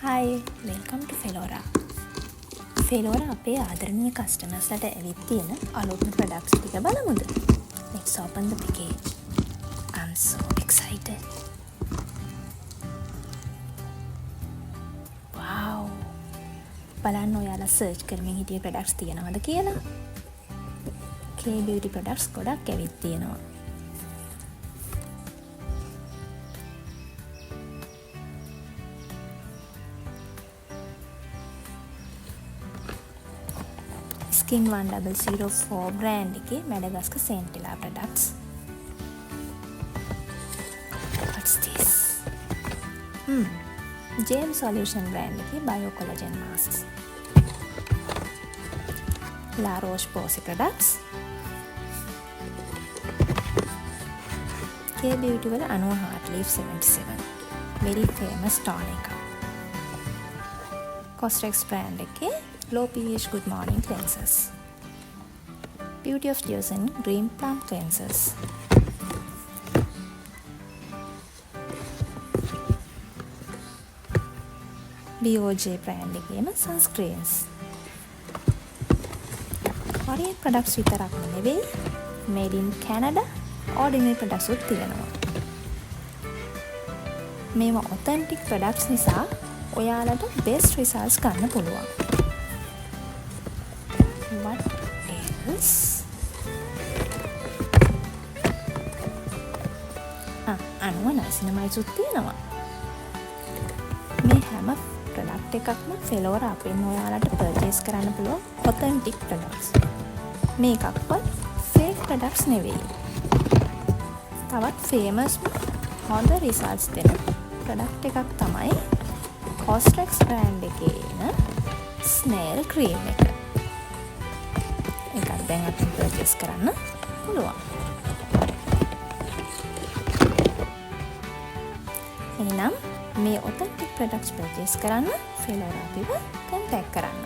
Hi, welcome to Felora. Felora අපේ ආදරණීය කස්ටමර්ස්ලට ඇවිත් තියෙන අලුත්ම ප්‍රොඩක්ට්ස් ටික බලමුද? Let's open the package. I'm so excited. Wow. බලන්න ඔයාලා සර්ච් කරමින් හිටිය ප්‍රොඩක්ට්ස් තියෙනවද කියලා. K beauty products ගොඩක් ඇවිත් තියෙනවා. Skin 1004 brand එකේ Madagascar Centella products. What's this? James Solution brand එකේ Bio Collagen masks. La Roche-Posay products. K beauty වල Anua Heart Leaf 77. Very famous toner. Cosrx brand එකේ Low pH Good Morning Cleansers. Beauty of Joseon Green Plum Cleansers. BOJ brand එකේම sunscreens. Korean products විතරක් නෙවෙයි, made in Canada ordinary products උත් තියෙනවා. මේවා authentic products නිසා ඔයාලට best results ගන්න පුළුවන්. What else? අනුව නයිසිනමයිසුත් තියෙනවා. මේ හැම ප්‍රොඩක්ට් එකක්ම ෆෙලෝරා අපෙන් ඔයාලට පර්චේස් කරන්න පුළුවන් ඔතෙන්ටික් ප්‍රොඩක්ට්ස්. මේකක්වත් ෆේක් ප්‍රොඩක්ට්ස් නෙවෙයි. තවත් ෆේමස්ම හොඳ රිසල්ට්ස් දෙන ප්‍රොඩක්ට් එකක් තමයි Cosrx brand එකේ එන ස්නේල් ක්‍රීම් එක. ඒකත් දැන් අපිට පර්චේස් කරන්න පුළුවන්. එහෙනම් මේ ඔතෙන්ටික් ප්‍රොඩක්ට්ස් පර්චේස් කරන්න ෆෙලෝරා අපිව කන්ටැක්ට් කරන්න.